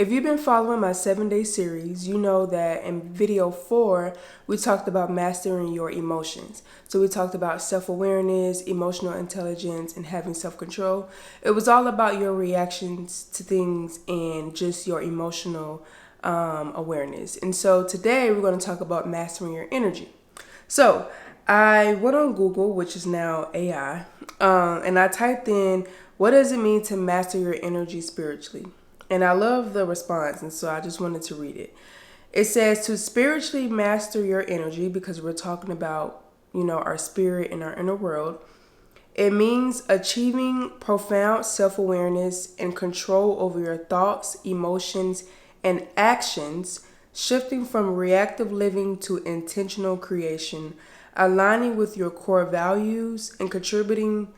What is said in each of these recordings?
If you've been following my 7-day series, you know that in video 4, we talked about mastering your emotions. So we talked about self-awareness, emotional intelligence, and having self-control. It was all about your reactions to things and just your emotional awareness. And so today we're going to talk about mastering your energy. So I went on Google, which is now AI, and I typed in, what does it mean to master your energy spiritually? And I love the response, and so I just wanted to read it. It says to spiritually master your energy, because we're talking about, our spirit and our inner world. It means achieving profound self-awareness and control over your thoughts, emotions, and actions, shifting from reactive living to intentional creation, aligning with your core values, and contributing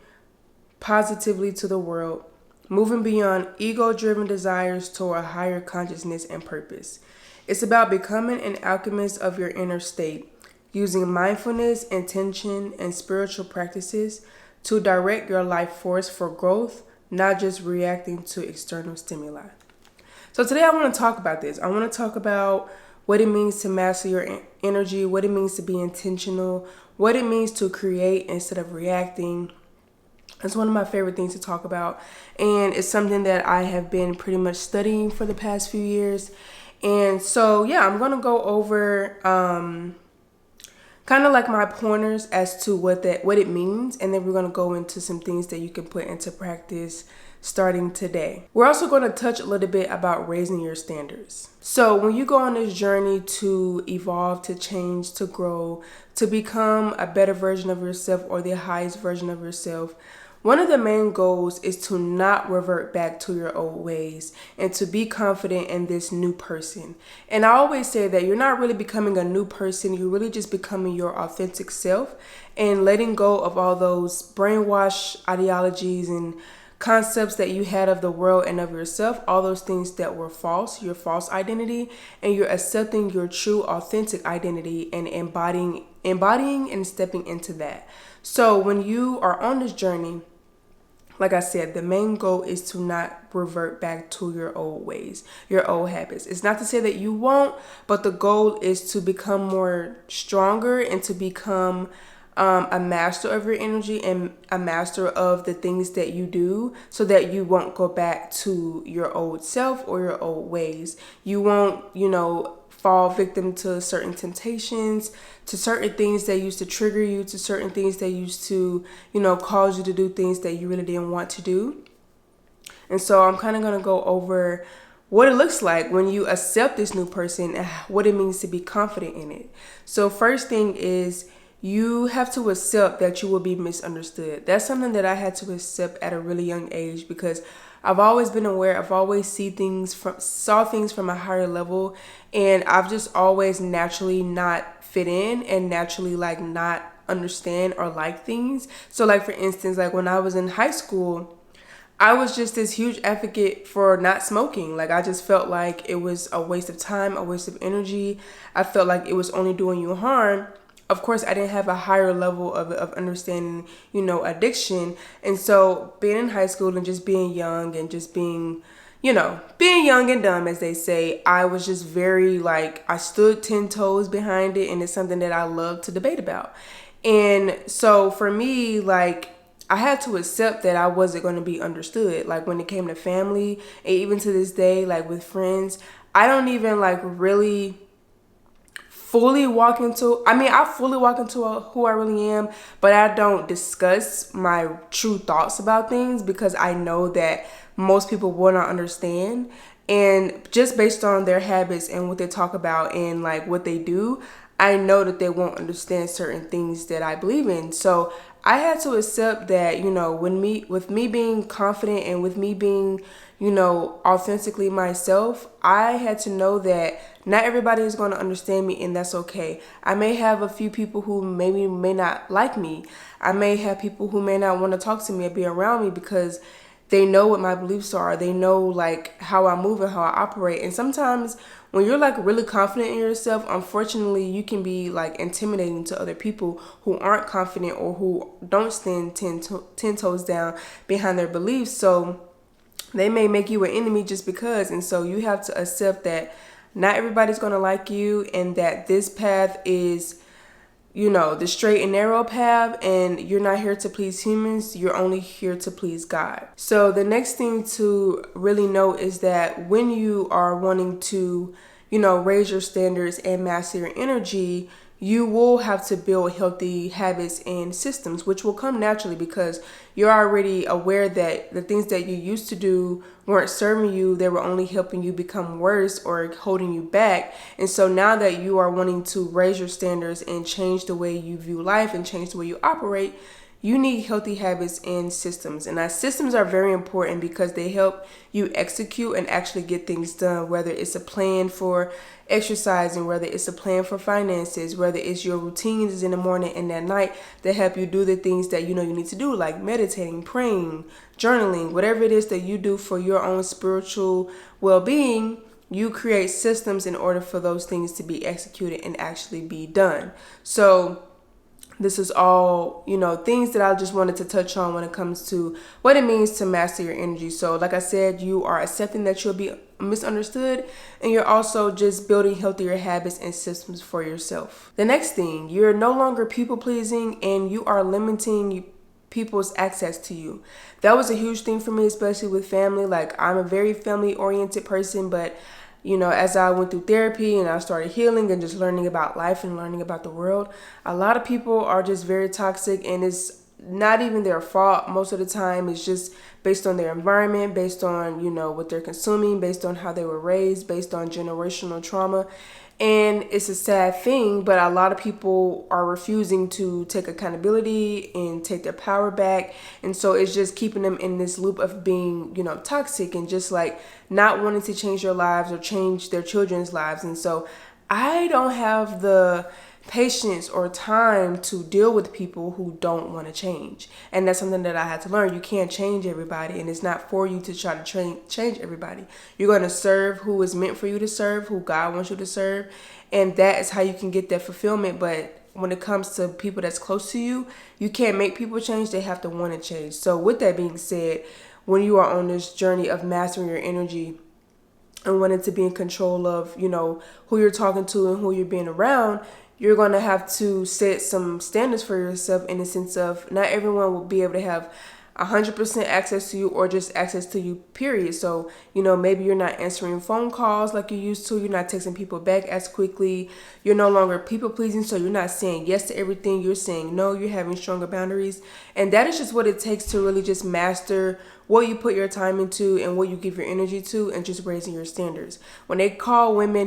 positively to the world, moving beyond ego-driven desires toward a higher consciousness and purpose. It's about becoming an alchemist of your inner state, using mindfulness, intention, and spiritual practices to direct your life force for growth, not just reacting to external stimuli. So today I want to talk about this. I want to talk about what it means to master your energy, what it means to be intentional, what it means to create instead of reacting. It's one of my favorite things to talk about, and it's something that I have been pretty much studying for the past few years. And so, I'm going to go over kind of like my pointers as to what it means, and then we're going to go into some things that you can put into practice starting today. We're also going to touch a little bit about raising your standards. So when you go on this journey to evolve, to change, to grow, to become a better version of yourself or the highest version of yourself, one of the main goals is to not revert back to your old ways and to be confident in this new person. And I always say that you're not really becoming a new person, you're really just becoming your authentic self and letting go of all those brainwashed ideologies and concepts that you had of the world and of yourself, all those things that were false, your false identity, and you're accepting your true authentic identity and embodying and stepping into that. So when you are on this journey, like I said, the main goal is to not revert back to your old ways, your old habits. It's not to say that you won't, but the goal is to become more stronger and to become a master of your energy and a master of the things that you do, so that you won't go back to your old self or your old ways. You won't, fall victim to certain temptations, to certain things that used to trigger you, to certain things that used to, cause you to do things that you really didn't want to do. And so I'm kind of going to go over what it looks like when you accept this new person and what it means to be confident in it. So first thing is, you have to accept that you will be misunderstood. That's something that I had to accept at a really young age, because I've always been aware. I've always saw things from a higher level, and I've just always naturally not fit in and naturally not understand or like things. So for instance, when I was in high school, I was just this huge advocate for not smoking. I just felt like it was a waste of time, a waste of energy. I felt like it was only doing you harm. Of course, I didn't have a higher level of understanding, addiction. And so being in high school and just being young and just being young and dumb, as they say, I was just very I stood 10 toes behind it. And it's something that I love to debate about. And so for me, I had to accept that I wasn't going to be understood. When it came to family, and even to this day, with friends, I don't even really fully walk into, I fully walk into who I really am, but I don't discuss my true thoughts about things, because I know that most people will not understand. And just based on their habits and what they talk about and what they do, I know that they won't understand certain things that I believe in. So I had to accept that, with me being confident and with me being, authentically myself, I had to know that not everybody is going to understand me, and that's okay. I may have a few people who maybe may not like me. I may have people who may not want to talk to me or be around me, because they know what my beliefs are. They know how I move and how I operate. And sometimes when you're really confident in yourself, unfortunately, you can be intimidating to other people who aren't confident or who don't stand 10 toes down behind their beliefs. So They may make you an enemy just because. And so you have to accept that not everybody's going to like you, and that this path is, the straight and narrow path, and you're not here to please humans. You're only here to please God. So the next thing to really know is that when you are wanting to, raise your standards and master your energy, you will have to build healthy habits and systems, which will come naturally because you're already aware that the things that you used to do weren't serving you. They were only helping you become worse or holding you back. And so now that you are wanting to raise your standards and change the way you view life and change the way you operate, you need healthy habits and systems. And systems are very important because they help you execute and actually get things done, whether it's a plan for exercising, whether it's a plan for finances, whether it's your routines in the morning and at night that help you do the things that you need to do, like meditating, praying, journaling, whatever it is that you do for your own spiritual well-being. You create systems in order for those things to be executed and actually be done. So this is all, things that I just wanted to touch on when it comes to what it means to master your energy. So like I said, you are accepting that you'll be misunderstood, and you're also just building healthier habits and systems for yourself. The next thing, you're no longer people pleasing, and you are limiting people's access to you. That was a huge thing for me, especially with family. Like, I'm a very family oriented person, but as I went through therapy and I started healing and just learning about life and learning about the world, a lot of people are just very toxic, and it's not even their fault most of the time. It's just based on their environment, based on, what they're consuming, based on how they were raised, based on generational trauma. And it's a sad thing, but a lot of people are refusing to take accountability and take their power back. And so it's just keeping them in this loop of being, toxic, and just like not wanting to change their lives or change their children's lives. And so I don't have the patience or time to deal with people who don't want to change. And that's something that I had to learn. You can't change everybody, and it's not for you to try to change everybody. You're going to serve who is meant for you to serve, who God wants you to serve, and that is how you can get that fulfillment. But when it comes to people that's close to you, you can't make people change. They have to want to change. So with that being said, when you are on this journey of mastering your energy and wanting to be in control of, who you're talking to and who you're being around, you're going to have to set some standards for yourself, in the sense of not everyone will be able to have 100% access to you or just access to you, period. So, maybe you're not answering phone calls like you used to. You're not texting people back as quickly. You're no longer people pleasing. So you're not saying yes to everything. You're saying no. You're having stronger boundaries. And that is just what it takes to really just master what you put your time into and what you give your energy to, and just raising your standards. When they call women,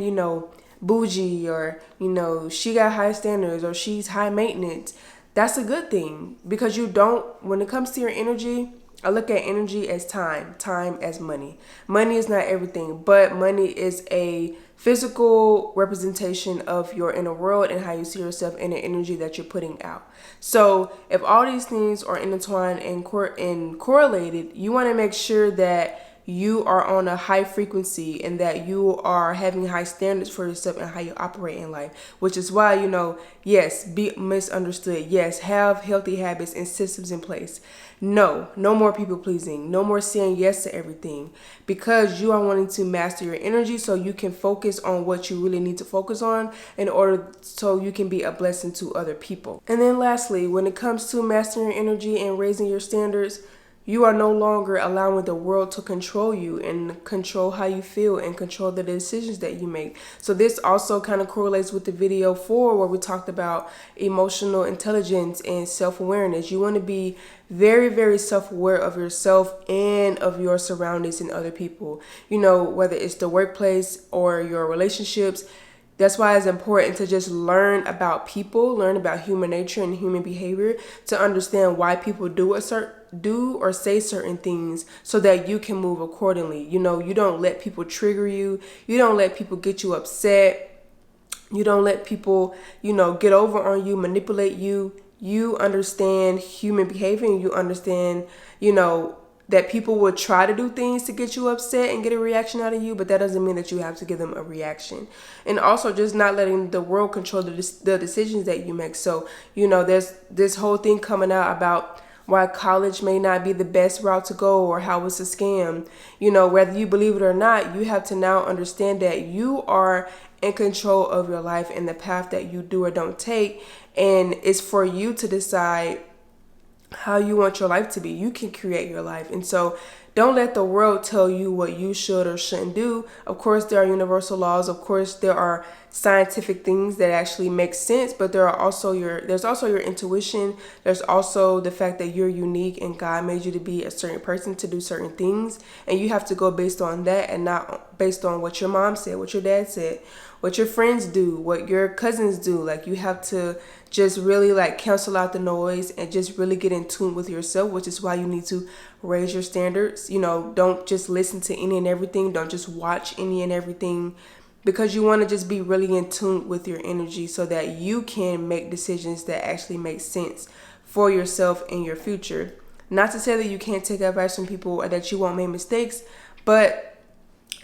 bougie, or she got high standards, or she's high maintenance, that's a good thing, because when it comes to your energy, I look at energy as time as money. Money is not everything, but money is a physical representation of your inner world and how you see yourself and the energy that you're putting out. So if all these things are intertwined and correlated, you want to make sure that you are on a high frequency and that you are having high standards for yourself and how you operate in life, which is why, yes, be misunderstood. Yes, have healthy habits and systems in place. No more people pleasing. No more saying yes to everything, because you are wanting to master your energy so you can focus on what you really need to focus on in order so you can be a blessing to other people. And then lastly, when it comes to mastering your energy and raising your standards, you are no longer allowing the world to control you and control how you feel and control the decisions that you make. So this also kind of correlates with the video 4 where we talked about emotional intelligence and self-awareness. You want to be very, very self-aware of yourself and of your surroundings and other people. Whether it's the workplace or your relationships. That's why it's important to just learn about people, learn about human nature and human behavior, to understand why people do or say certain things, so that you can move accordingly. You don't let people trigger you. You don't let people get you upset. You don't let people, get over on you, manipulate you. You understand human behavior, and you understand, that people will try to do things to get you upset and get a reaction out of you, but that doesn't mean that you have to give them a reaction. And also just not letting the world control the decisions that you make. So, there's this whole thing coming out about why college may not be the best route to go or how it's a scam. Whether you believe it or not, you have to now understand that you are in control of your life and the path that you do or don't take. And it's for you to decide how you want your life to be. You can create your life. And so don't let the world tell you what you should or shouldn't do. Of course, there are universal laws. Of course, there are scientific things that actually make sense, but there's also your intuition. There's also the fact that you're unique and God made you to be a certain person to do certain things. And you have to go based on that and not based on what your mom said, what your dad said, what your friends do, what your cousins do. Like, you have to just really cancel out the noise and just really get in tune with yourself, which is why you need to raise your standards. Don't just listen to any and everything. Don't just watch any and everything, because you want to just be really in tune with your energy so that you can make decisions that actually make sense for yourself in your future. Not to say that you can't take advice from people or that you won't make mistakes, but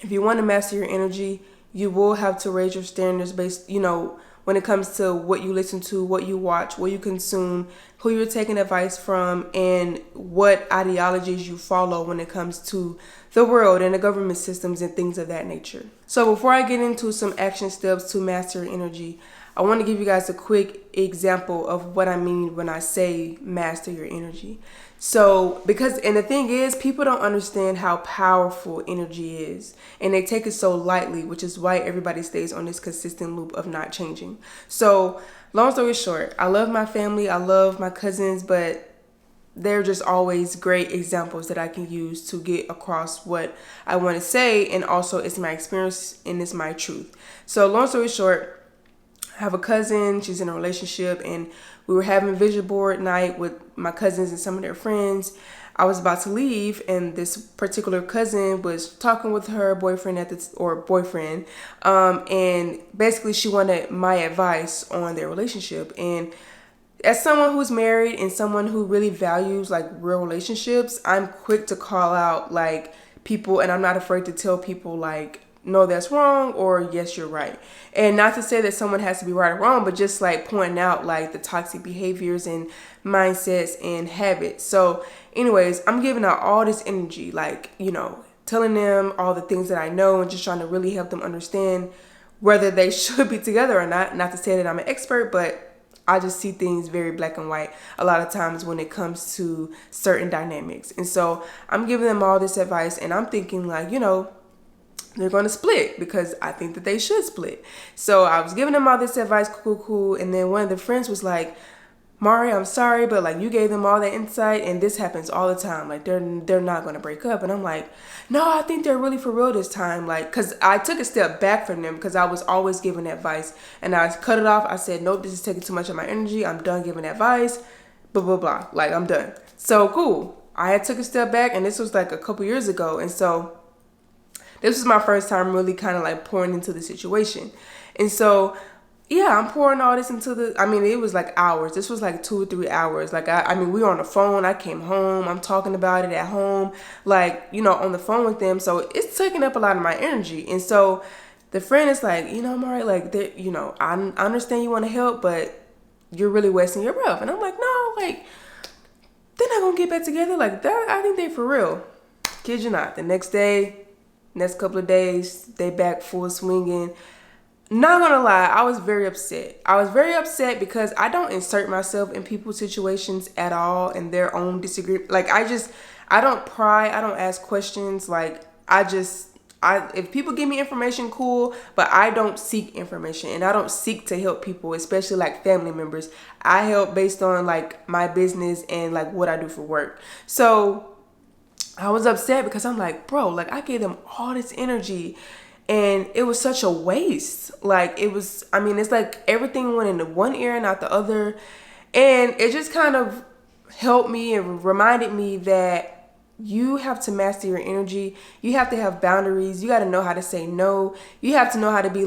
if you want to master your energy, you will have to raise your standards based, when it comes to what you listen to, what you watch, what you consume, who you're taking advice from, and what ideologies you follow when it comes to the world and the government systems and things of that nature. So before I get into some action steps to master your energy, I want to give you guys a quick example of what I mean when I say master your energy. So, and the thing is, people don't understand how powerful energy is, and they take it so lightly, which is why everybody stays on this consistent loop of not changing. So, long story short, I love my family, I love my cousins, but they're just always great examples that I can use to get across what I want to say, and also it's my experience and it's my truth. So, long story short, I have a cousin, she's in a relationship, and we were having vision board night with my cousins and some of their friends. I was about to leave, and this particular cousin was talking with her boyfriend and basically she wanted my advice on their relationship. And as someone who's married and someone who really values real relationships, I'm quick to call out people, and I'm not afraid to tell people no, that's wrong, or yes, you're right. And not to say that someone has to be right or wrong, but just pointing out the toxic behaviors and mindsets and habits. So anyways, I'm giving out all this energy, telling them all the things that I know and just trying to really help them understand whether they should be together or not. Not to say that I'm an expert, but I just see things very black and white a lot of times when it comes to certain dynamics. And so I'm giving them all this advice, and I'm thinking they're going to split because I think that they should split. So I was giving them all this advice, cool. And then one of the friends was like, Mari, I'm sorry, but you gave them all that insight, and this happens all the time. They're not going to break up. And I'm like, no, I think they're really for real this time. Because I took a step back from them because I was always giving advice, and I cut it off. I said, nope, this is taking too much of my energy. I'm done giving advice, blah, blah, blah. I'm done. So cool. I had took a step back, and this was a couple years ago. And so this was my first time really kind of pouring into the situation. And so, yeah, I'm pouring all this into it was hours. This was 2 or 3 hours. We were on the phone. I came home. I'm talking about it at home, on the phone with them. So it's taking up a lot of my energy. And so the friend is like, Mari, I understand you want to help, but you're really wasting your breath. And I'm like, no, they're not going to get back together that. I think they for real. Kid you not. The next couple of days, they back full swinging. Not gonna lie, I was very upset. I was very upset because I don't insert myself in people's situations at all and their own disagreement. I don't pry. I don't ask questions. If people give me information, cool, but I don't seek information, and I don't seek to help people, especially family members. I help based on my business and what I do for work. So I was upset because I'm bro, I gave them all this energy and it was such a waste. It's everything went into one ear and out the other. And it just kind of helped me and reminded me that you have to master your energy. You have to have boundaries. You got to know how to say no. You have to know how to be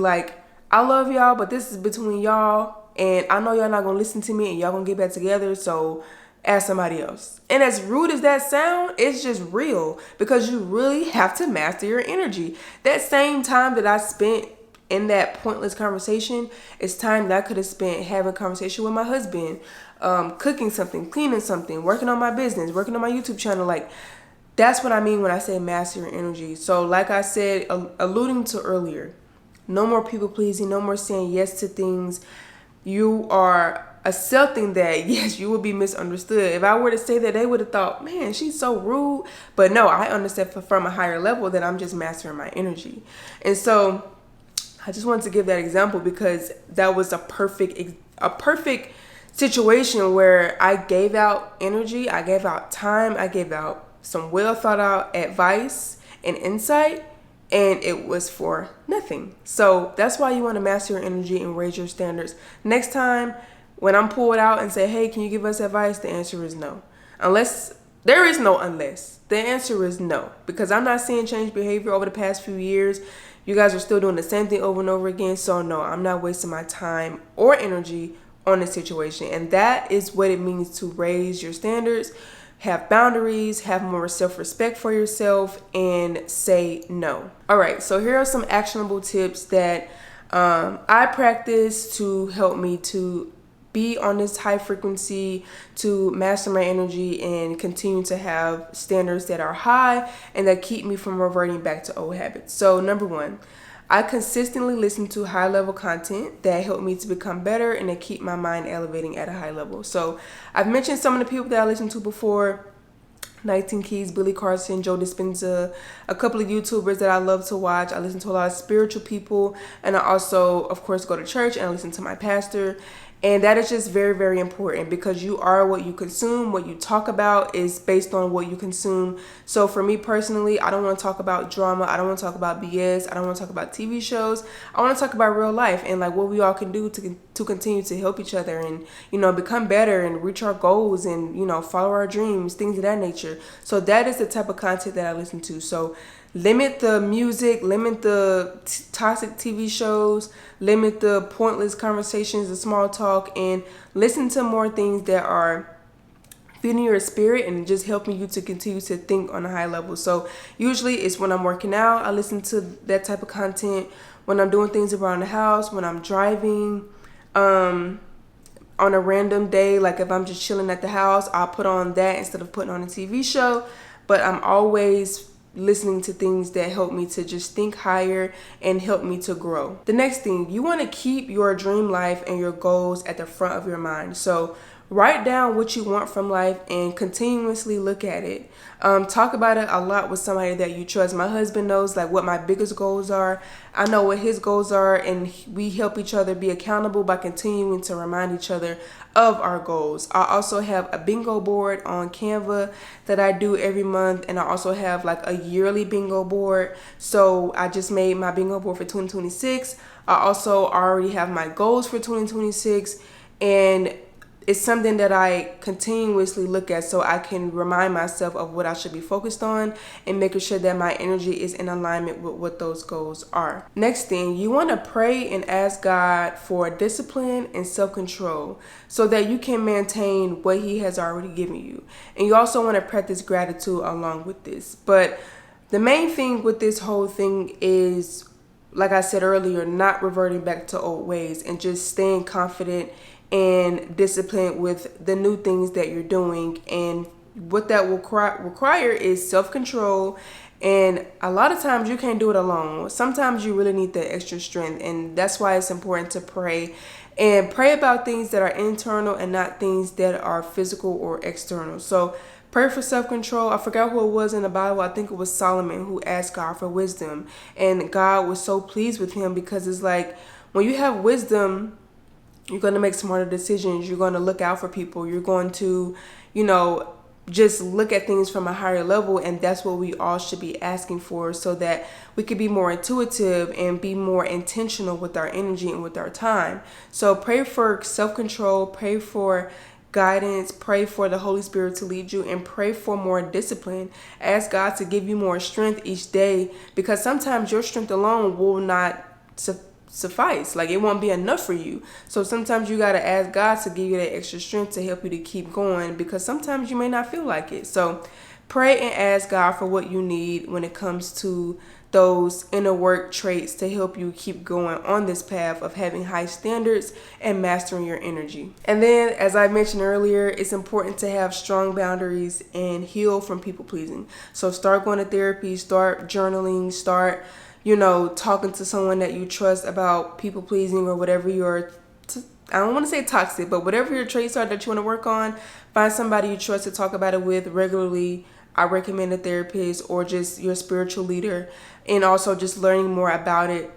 I love y'all, but this is between y'all. And I know y'all not going to listen to me and y'all going to get back together. So ask somebody else. And as rude as that sound, it's just real because you really have to master your energy. That same time that I spent in that pointless conversation is time that I could have spent having a conversation with my husband, cooking something, cleaning something, working on my business, working on my YouTube channel. Like, that's what I mean when I say master your energy. So like I said, alluding to earlier, no more people pleasing, no more saying yes to things. You are accepting that, yes, you will be misunderstood. If I were to say that, they would have thought, man, she's so rude. But no, I understand from a higher level that I'm just mastering my energy. And so I just wanted to give that example because that was a perfect situation where I gave out energy, I gave out time, I gave out some well thought out advice and insight, and it was for nothing. So that's why you want to master your energy and raise your standards. Next time when I'm pulled out and say, hey, can you give us advice? The answer is no. Unless, there is no unless. The answer is no. Because I'm not seeing change behavior over the past few years. You guys are still doing the same thing over and over again. So no, I'm not wasting my time or energy on this situation. And that is what it means to raise your standards, have boundaries, have more self-respect for yourself, and say no. All right, so here are some actionable tips that I practice to help me to be on this high frequency, to master my energy and continue to have standards that are high and that keep me from reverting back to old habits. So number one, I consistently listen to high level content that help me to become better and to keep my mind elevating at a high level. So I've mentioned some of the people that I listened to before: 19 Keys, Billy Carson, Joe Dispenza, a couple of YouTubers that I love to watch. I listen to a lot of spiritual people, and I also, of course, go to church and I listen to my pastor. And that is just very, very important because you are what you consume. What you talk about is based on what you consume. So for me personally, I don't want to talk about drama. I don't want to talk about BS. I don't want to talk about TV shows. I want to talk about real life and like what we all can do to continue to help each other and, you know, become better and reach our goals and, you know, follow our dreams, things of that nature. So that is the type of content that I listen to. So limit the music, limit the toxic TV shows, limit the pointless conversations, the small talk, and listen to more things that are feeding your spirit and just helping you to continue to think on a high level. So usually it's when I'm working out, I listen to that type of content. When I'm doing things around the house, when I'm driving, on a random day, like if I'm just chilling at the house, I'll put on that instead of putting on a TV show. But I'm always listening to things that help me to just think higher and help me to grow. The next thing, you want to keep your dream life and your goals at the front of your mind. So write down what you want from life and continuously look at it. Talk about it a lot with somebody that you trust. My husband knows like what my biggest goals are. I know what his goals are, and we help each other be accountable by continuing to remind each other of our goals. I also have a bingo board on Canva that I do every month, and I also have like a yearly bingo board. So I just made my bingo board for 2026. I also already have my goals for 2026, and it's something that I continuously look at so I can remind myself of what I should be focused on and making sure that my energy is in alignment with what those goals are. Next thing, you want to pray and ask God for discipline and self-control so that you can maintain what He has already given you. And you also want to practice gratitude along with this. But the main thing with this whole thing is, like I said earlier, not reverting back to old ways and just staying confident and disciplined with the new things that you're doing. And what that will require is self-control. And a lot of times you can't do it alone. Sometimes you really need the extra strength. And that's why it's important to pray and pray about things that are internal and not things that are physical or external. So pray for self-control. I forgot who it was in the Bible. I think it was Solomon who asked God for wisdom. And God was so pleased with him because it's like when you have wisdom, you're going to make smarter decisions. You're going to look out for people. You're going to, you know, just look at things from a higher level. And that's what we all should be asking for so that we could be more intuitive and be more intentional with our energy and with our time. So pray for self-control, pray for guidance, pray for the Holy Spirit to lead you, and pray for more discipline. Ask God to give you more strength each day, because sometimes your strength alone will not suffice. Like it won't be enough for you. So sometimes you got to ask God to give you that extra strength to help you to keep going, because sometimes you may not feel like it. So pray and ask God for what you need when it comes to those inner work traits to help you keep going on this path of having high standards and mastering your energy. And then, as I mentioned earlier, it's important to have strong boundaries and heal from people pleasing. So start going to therapy, start journaling, start, talking to someone that you trust about people pleasing or whatever I don't want to say toxic, but whatever your traits are that you want to work on, find somebody you trust to talk about it with regularly. I recommend a therapist or just your spiritual leader, and also just learning more about it.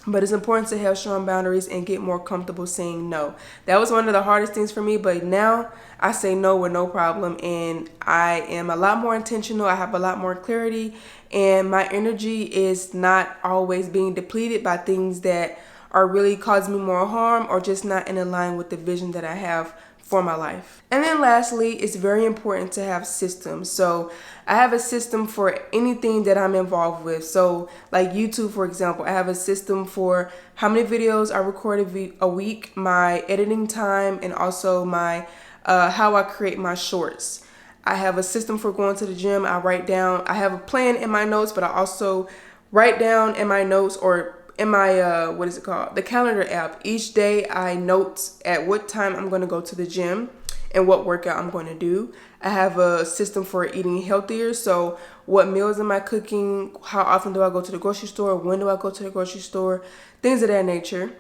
But it's important to have strong boundaries and get more comfortable saying no. That was one of the hardest things for me, but now I say no with no problem, and I am a lot more intentional. I have a lot more clarity, and my energy is not always being depleted by things that are really causing me more harm or just not in line with the vision that I have for my life. And then lastly, it's very important to have systems. So I have a system for anything that I'm involved with. So like YouTube, for example, I have a system for how many videos I record a week, my editing time, and also my how I create my shorts. I have a system for going to the gym. I have a plan in my notes, but I also write down in my notes or in my the calendar app. Each day I note at what time I'm going to go to the gym and what workout I'm going to do. I have a system for eating healthier. So what meals am I cooking? How often do I go to the grocery store? When do I go to the grocery store? Things of that nature.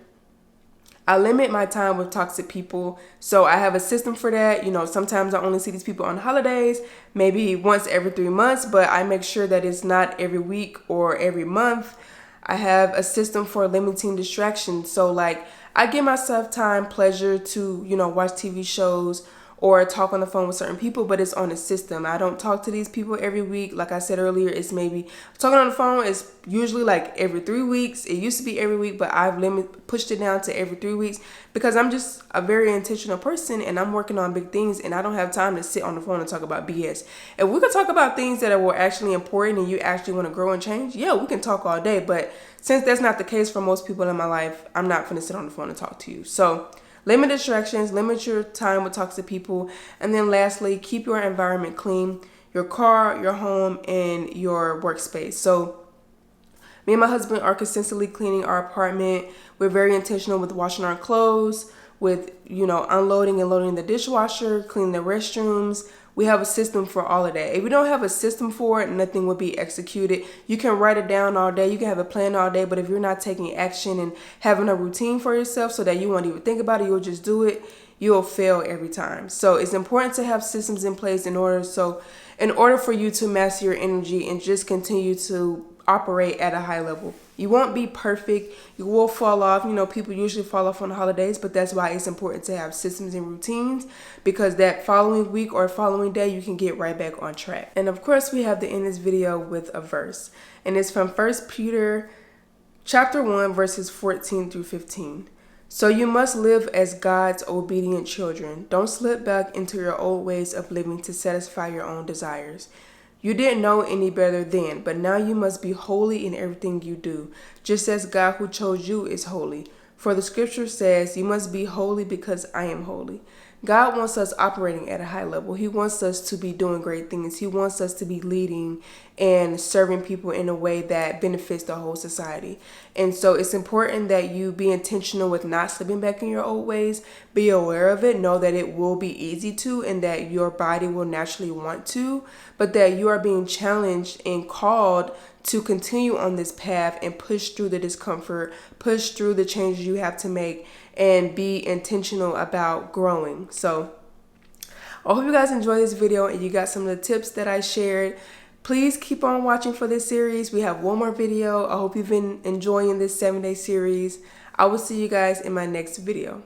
I limit my time with toxic people. So I have a system for that. Sometimes I only see these people on holidays, maybe once every 3 months, but I make sure that it's not every week or every month. I have a system for limiting distractions. So like I give myself time, pleasure to, watch TV shows or talk on the phone with certain people, but it's on a system. I don't talk to these people every week. Like I said earlier, it's maybe talking on the phone is usually like every 3 weeks. It used to be every week, but I've pushed it down to every 3 weeks because I'm just a very intentional person and I'm working on big things and I don't have time to sit on the phone and talk about BS. If we could talk about things that were actually important and you actually want to grow and change, yeah, we can talk all day. But since that's not the case for most people in my life, I'm not going to sit on the phone and talk to you. So limit distractions, limit your time with toxic people, and then lastly, keep your environment clean, your car, your home, and your workspace. So me and my husband are consistently cleaning our apartment. We're very intentional with washing our clothes, with, unloading and loading the dishwasher, cleaning the restrooms. We have a system for all of that. If you don't have a system for it, nothing will be executed. You can write it down all day. You can have a plan all day. But if you're not taking action and having a routine for yourself so that you won't even think about it, you'll just do it, you'll fail every time. So it's important to have systems in place in order for you to master your energy and just continue to operate at a high level. You won't be perfect. You will fall off. People usually fall off on the holidays, but that's why it's important to have systems and routines, because that following week or following day, you can get right back on track. And of course, we have to end this video with a verse, and it's from 1 Peter chapter 1, verses 14 through 15. So you must live as God's obedient children. Don't slip back into your old ways of living to satisfy your own desires. You didn't know any better then, but now you must be holy in everything you do, just as God who chose you is holy. For the scripture says, you must be holy because I am holy. God wants us operating at a high level. He wants us to be doing great things. He wants us to be leading and serving people in a way that benefits the whole society. And so it's important that you be intentional with not slipping back in your old ways. Be aware of it. Know that it will be easy to, and that your body will naturally want to, but that you are being challenged and called to continue on this path and push through the discomfort, push through the changes you have to make, and be intentional about growing. So I hope you guys enjoyed this video and you got some of the tips that I shared. Please keep on watching for this series. We have one more video. I hope you've been enjoying this 7-day series. I will see you guys in my next video.